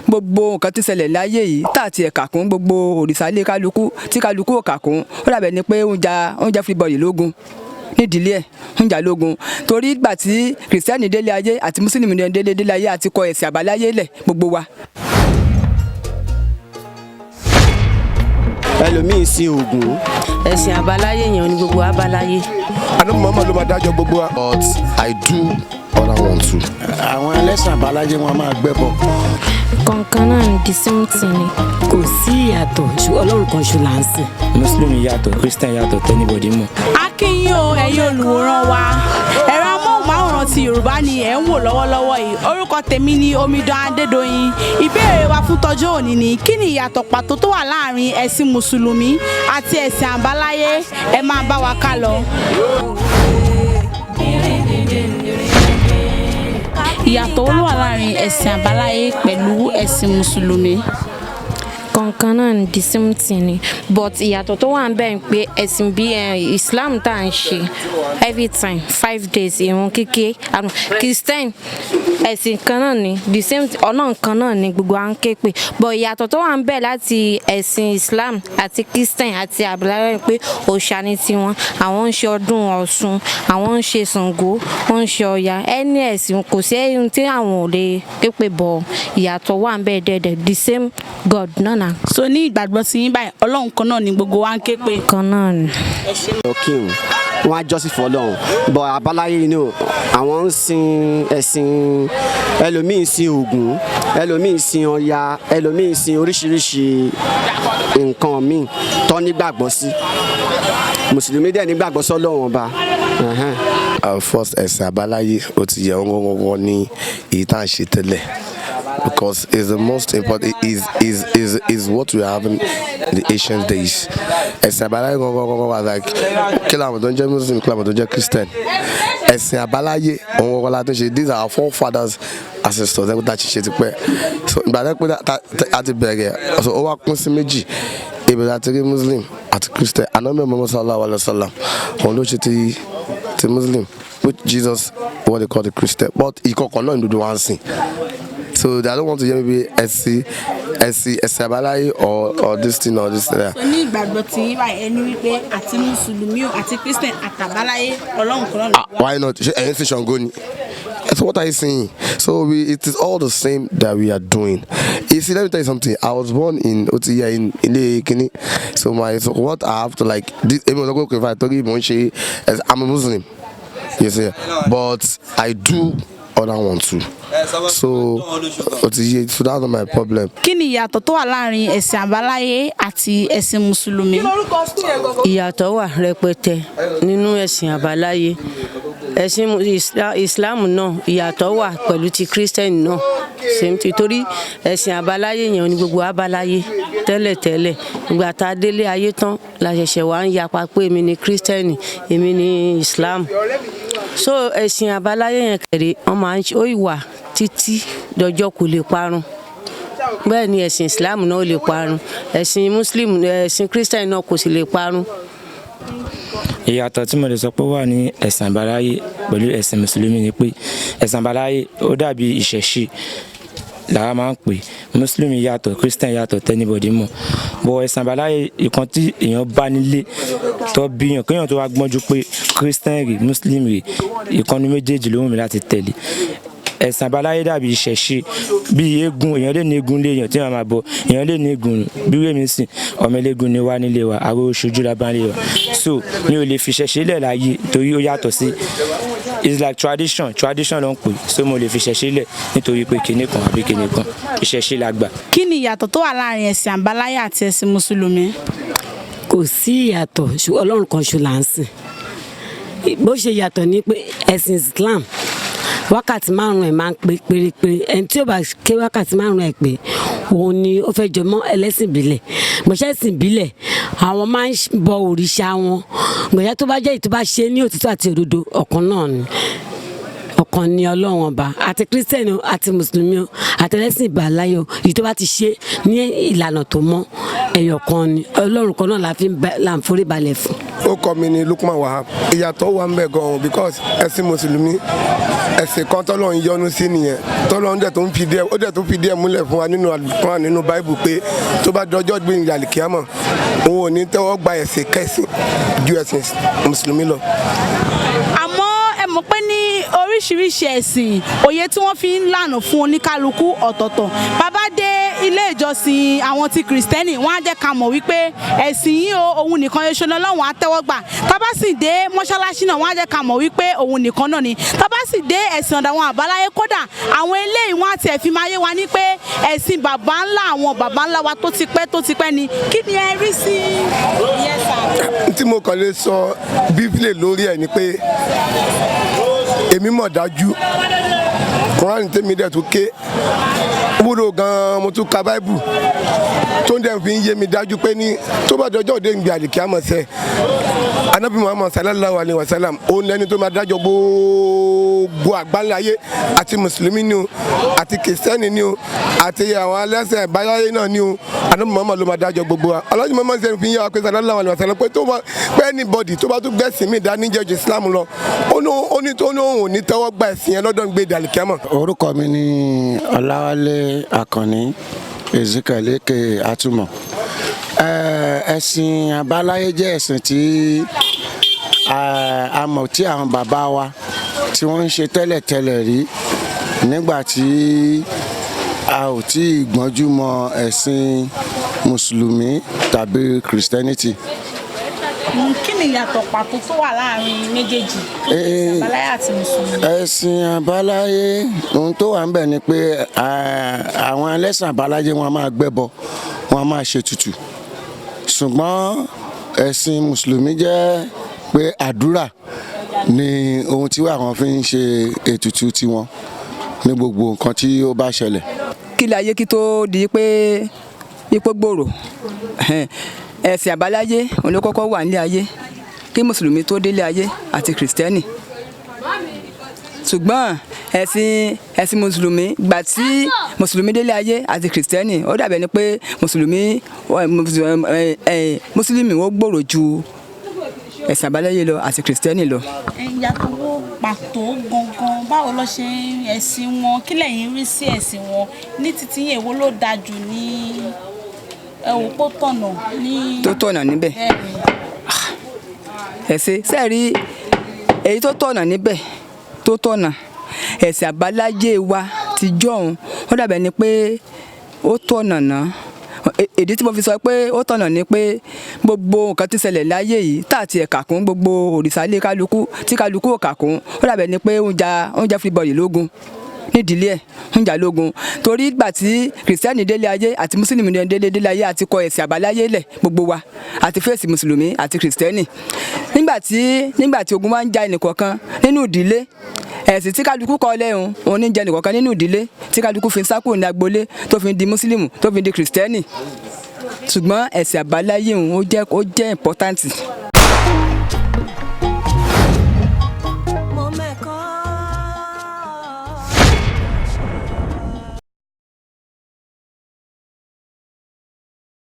gbogbo nǹkan tí ṣẹlẹ̀ láyé yìí tá àti ẹ̀ka kún gbogbo òrìṣà ilé kálukú tí kálukú ò kà kún ó dàbẹ̀ ni pé oúnjẹ everybody lógun nídìílé ẹ̀ oúnjẹ lógun torí ìgbà tí kìrìsìtẹ́nì délé ayé àti mùsùlùmí délé ayé àti kọ ẹ̀sìn àbáláyé lẹ̀ gbogbo wa. ẹlòmíín sí Ògún. ẹ̀sìn àbáláyé yẹn ni gbogbo àbáláyé. àná màmá ló máa dájọ́ gbogbo wa. but I do all I want to. àwọn ẹlẹ́sìn àbáláyé wọn máa gbẹ́bọ. kankan náà ní the same thing ni. kò sí ìyàtọ̀ Ọlọ́run kan ṣo là ń sìn. Mùsùlùmí yàtọ̀ Christian yàtọ̀ tẹ́nibọ̀dì mọ̀. a kí yín o ẹ̀yin olùwòran wa ẹ̀rọ amóhùnmáwòrán ti Yorùbá ni ẹ̀ ń wò lọ́wọ́lọ́wọ́ yìí orúkọ tèmi ni Omidan Adédoyin ìbéèrè wa fún tọjọ́ òní ni kí ni ìyàtọ̀ pàtó tó wà láàrin ẹ̀sìn mùsùlùmí àti ẹ̀sìn àbáláyé ẹ máa bá wa ká lọ. ìyàtọ̀ wo ló wà láàrin ẹ̀sìn àbáláyé pẹ̀lú ẹ̀sìn mùsùlùmí? kankan náà ní the same thing ni but ìyàtọ̀ tó wà ń bẹ̀ ń pé ẹ̀sìn bí Islam tá à ń ṣe every time 5 days ìrun kíké Christian ẹ̀sìn kan náà ni the same ọ̀nà kan náà ni gbogbo à ń ké pé but ìyàtọ̀ tó wà ń bẹ̀ láti ẹ̀sìn Islam àti Christian àti àbáláyé pé òòṣà ni tiwọn àwọn ń ṣe ọdún Ọ̀ṣun àwọn ń ṣe Ṣàngó wọ́n ń ṣe Ọya ẹni ẹ̀sìn kò sí ẹ̀yìn tí àwọn ò lè ké pé bọ̀ ìyàtọ̀ wà ń bẹ̀ dẹ́dẹ̀ the same God náà. so ní ìgbàgbọ́ sí yín báyìí Ọlọ́run kan náà ni gbogbo wa ń ké pé. kan náà ni. king wọn á jọ́sìn fọ́lọ́run bọ̀ àbáláyé ni àwọn ń sin ẹ̀sìn ẹlòmíín sin Ògún ẹlòmíín sin Ọya ẹlòmíín sin oríṣiríṣi nǹkan míì tó nígbàgbọ́ sí mùsùlùmí dẹ̀ nígbàgbọ́ sọ́lọ́run ọba. First ẹ̀sìn àbáláyé ó ti yẹ wọ́n ní èyí tá à ń ṣe tẹ́lẹ̀. Because it's the most important is what we have in the ancient days. Ẹ̀sìn àbáláyé was like kí làwọn tó ń jẹ́ Muslim kí làwọn tó ń jẹ́ Christian. Ẹ̀sìn àbáláyé òun kọ́kọ́ la tó ṣe these are our forefathers ancestors ẹ̀kú tá a ti ṣe ti pẹ́. So ìgbà tó pé a ti bẹ̀rẹ̀ ó wá pín sí méjì ìbẹ̀rẹ̀ àti rí Muslim àti Christian. Ànábì Muhammad sallallahu alaihi wasallam òun ló ṣe ti Muslim which Jesus what they call the Christian but ìkọ̀kọ̀ náà ń dúdú wá ń sìn. So I don't want to hear maybe ẹ̀sìn àbáláyé or this thing or this thing. so ní ìgbàgbọ́ tí yín báyìí ẹni wípé àti mùsùlùmí àti Christian àtàbáláyé Ọlọ́run kan náà. Why not? ẹ̀yin sì Ṣàngó ni. So what are you saying? So it is all the same that we are doing. You see, let me tell you something. I was born in Otiya in Ile-Kini. So what I have to like this. I'm a Muslim. You see, but I do all I want to. So that's not my problem. kí ni ìyàtọ̀ tó wà láàrin ẹ̀sìn àbáláyé àti ẹ̀sìn mùsùlùmí? ìyàtọ̀ wà rẹpẹtẹ nínú ẹ̀sìn àbáláyé ẹ̀sìn Islam náà ìyàtọ̀ wà pẹ̀lú ti Christian náà same thing torí ẹ̀sìn àbáláyé yẹn ni gbogbo àbáláyé tẹ́lẹ̀tẹ́lẹ̀ ìgbà tá a délé ayé tán la ṣẹ̀ṣẹ̀ wá ń yapa pé èmi ni Christian èmi ni Islam so ẹ̀sìn àbáláyé yẹn kẹ̀rẹ̀ wọ́n máa ń ṣe ó ìwà títí dọjọ́ kò lè parun bẹ́ẹ̀ ni ẹ̀sìn Islam náà ò lè parun ẹ̀sìn Muslim ẹ̀sìn Christian náà kò sì lè parun. ìyàtọ̀ tí mo lè sọ pé wà ní ẹ̀sìn àbáláyé pẹ̀lú ẹ̀sìn mùsùlùmí ni pé ẹ̀sìn àbáláyé ó dàbí ìṣẹ̀ṣe làwa máa ń pè mùsùlùmí yàtọ̀ Christian yàtọ̀ tẹ́nibọ̀dì mọ̀ bọ̀ ẹ̀sìn àbáláyé ìkan tí èèyàn bá nílé tó bíyàn kéèyàn tó wá gbọ́njú pé Christian rè Muslim rè ìkànnì méjèèjì ló wù mí láti tẹ̀lé. ẹ̀sìn àbáláyé dàbí ìṣẹ̀ṣe bíi eégún èèyàn lè ní eégún léèyàn tí wọ́n máa bọ èèyàn lè ní eégún bí wèmí sìn ọmọ eléégún ni wá nílé wa àwọn oṣooju la bá nílé wa so mi ò lè fi ìṣẹ̀ṣe lẹ̀ láyé torí ó yàtọ̀ sí it's like tradition ló ń pè so mo lè fi ìṣẹ̀ṣe lẹ̀ nítorí pé kinní kan àbí kinní kan ìṣẹ̀ṣe la gbà. kí ni ìyàtọ̀ tó wà láàrin ẹ̀sìn àbáláyé àti ẹ̀sìn mùsùlùmí? kò sí ìyàtọ̀ Ọlọ́run kan ṣo là ń sìn bó ṣe yàtọ̀ ní pé ẹ̀sìn Islam wákàtí márùn-ún ẹ̀ máa ń pé pérépéré ẹni tí ó bá ké wákàtí márùn-ún ẹ̀ pé òun ni ó fẹ́ jọmọ́ ẹlẹ́sìn ìbílẹ̀ gbọ̀nsẹ̀ ẹ̀sìn ìbílẹ̀ àwọn máa ń bọ òrìṣà wọn gbọ̀nsẹ̀ tó bá jẹ́ ìtọ́ bá ṣe ní òtítọ́ àti òdodo ọ̀kan náà ni ọ̀kan ni Ọlọ́run ọba àti kírísítẹ́nì àti mùsùlùmí àti ẹlẹ́sìn ìbáláyé èyí tó bá ti ṣe ní ìlànà tó mọ́ ẹ̀yọ̀kan ni Ọlọ́run kan náà la ń forí balẹ̀ fún. ó kọ́ mi ní Lukman Wahab. Ìyàtọ̀ wà ń bẹ gan-an because ẹ̀sìn mùsùlùmí ẹ̀sìn kan tọ́lọ́run yọ́nú sí nìyẹn. Tọ́lọ́run dẹ̀ tó ń fi díẹ̀ múlẹ̀ fún wa nínú Al-Qur'an nínú Bible pé tó bá dọjọ́ gbé àlìkíyámà òun ò ní tẹ́wọ́ gba ẹ̀sìn kẹ́sìn ju ẹ̀sìn mùsùlùmí lọ. àmọ́ ẹ mọ̀ pé ní oríṣiríṣi ẹ̀sìn òye tí wọ́n fi ń lànà fún oníkálukú ọ̀tọ̀ọ̀tọ̀. Bàbá dé ilé ìjọsìn àwọn ti kìrìsìtẹ́nì wọ́n á jẹ́ ká mọ̀ wípé ẹ̀sìn yìí òun nìkan ṣoṣo lọ́lọ́run á tẹ́wọ́ gbà. Tábà sì dé mọ́ṣáláṣí náà wọ́n á jẹ́ ká mọ̀ wípé òun nìkan náà ni. Tábà sì dé ẹ̀sìn ọ̀dọ̀ àwọn àbáláyé kódà àwọn eléyìí wọ́n á tiẹ̀ fi máa yé wa ní pé ẹ̀sìn bàbá ńlá àwọn bàbá ńlá wa tó ti pẹ́ ni. Kí ni ẹ rí sí ìyẹn sà? Tí mo kàn lè sọ bíbélì lórí ẹ̀ ni pé èmi mọ̀ dájú Kùránì tèmi dẹ̀ tó ké wúlò gan-an mo tún ka Báíbù tó ń dẹ̀ fi ń yé mi dájú pé ní tó bá dọjọ́ òde ìgbé àlìkíyámà sẹ́ Ànábì Muhammad sallallahu alayhi wa sallam òun lẹ́ni tó máa dájọ́ gbogbo àgbáńlá ayé àti mùsùlùmí ni o àti kìrìsìtẹ́nì ni o àti àwọn alẹ́sẹ̀ ìbáyáyé náà ni o Ànábì Muhammad ló máa dájọ́ gbogbo wa Alhaji Muhammad sẹ́ni fi ń yé wa pé sallallahu alayhi wa sallam pé anybody tó bá tún gbẹ̀sìn mi dání jẹ́jú Islam lọ ó ní tó ní òun ò ní tẹ́wọ́ gba ẹ̀sìn yẹn lọ́dọ̀ ń gbé àlìkíyámà. Orúkọ mi ni Ọláwálé Àkànní Ezekiel Eke Atúmọ̀. Ẹ̀sìn àbáláyé jẹ́ ẹ̀sìn tí a mọ̀ tí àwọn bàbá wa tí wọ́n ń ṣe tẹ́lẹ̀tẹ́lẹ̀ rí nígbà tí a ò tí ì gbọ́njú mọ ẹ̀sìn mùsùlùmí tàbí Christianity. Kí ni ìyàtọ̀ pàtó tó wà láàrin méjèèjì ẹ̀sìn àbáláyé àti mùsùlùmí? Ẹ̀sìn àbáláyé ohun tó wà ń bẹ̀ ni pé àwọn ẹlẹ́sìn àbáláyé wọn máa gbẹ́bọ wọn máa ṣètùtù ṣùgbọ́n ẹ̀sìn mùsùlùmí jẹ́ pé àdúrà ni ohun tí àwọn fi ń ṣe ètùtù tiwọn ní gbogbo nǹkan tí ó bá ṣẹlẹ̀. Kí láyé kí tó di pé ipò gbòòrò ẹ̀sìn àbáláyé òun ló kọ́kọ́ wà nílé ayé kí mùsùlùmí tó délé ayé àti kìrìsìtẹ́nì. Ṣùgbọ́n ẹ̀sìn mùsùlùmí gbà tí mùsùlùmí délé ayé àti kìrìsìtẹ́nì ó dàbẹ̀ ni pé mùsùlùmí ó gbòòrò ju ẹ̀sìn àbáláyé lọ àti kìrìsìtẹ́nì lọ. Ìyàtọ̀ wo pàtó gangan báwo ló ṣe ẹ̀sìn wọn kí lẹ̀yin rí sí ẹ̀sìn wọn ní títí yẹn wo ló dáa jù ní ẹ̀wò pọ̀ tọ̀nà ní. tó tọ̀nà níbẹ̀ ẹ̀sìn sẹ́ẹ̀rí èyí tó tọ̀nà níbẹ̀ tó tọ̀nà ẹ̀sìn àbáláyé wa ti jọ̀hún ó dàbẹ̀ ni pé ó tọ̀nà náà èdè tí mo fi sọ pé ó tọ̀nà ni pé gbogbo nǹkan tí ṣẹlẹ̀ láyé yìí tá àti ẹ̀ka kún gbogbo òrìṣà ilé kálukú tí kálukú ò kà kún ó dàbẹ̀ ni pé oúnjẹ everybody lógun nídìílé ẹ̀ oúnjẹ lógun torí ìgbà tí kìrìsìtẹ́nì délé ayé àti mùsùlùmí délé ayé àti kọ ẹ̀sìn àbáláyé lẹ̀ gbogbo wa àti fèsì mùsùlùmí àti kìrìsìtẹ́nì nígbà tí ogun máa ń ja ẹnìkọ̀ọ̀kan nínú ìdílé ẹ̀sìn tí kálukú kọ́ lẹ́hùn òun ní jẹ́ ẹnìkọ̀ọ̀kan nínú ìdílé tí kálukú fi ń sá kúrò ní agboolé tó fi ń di mùsùlùmí tó fi ń di kìrìsìtẹ́nì ṣùgbọ́n ẹ̀sìn àbáláyé òun ó jẹ́ important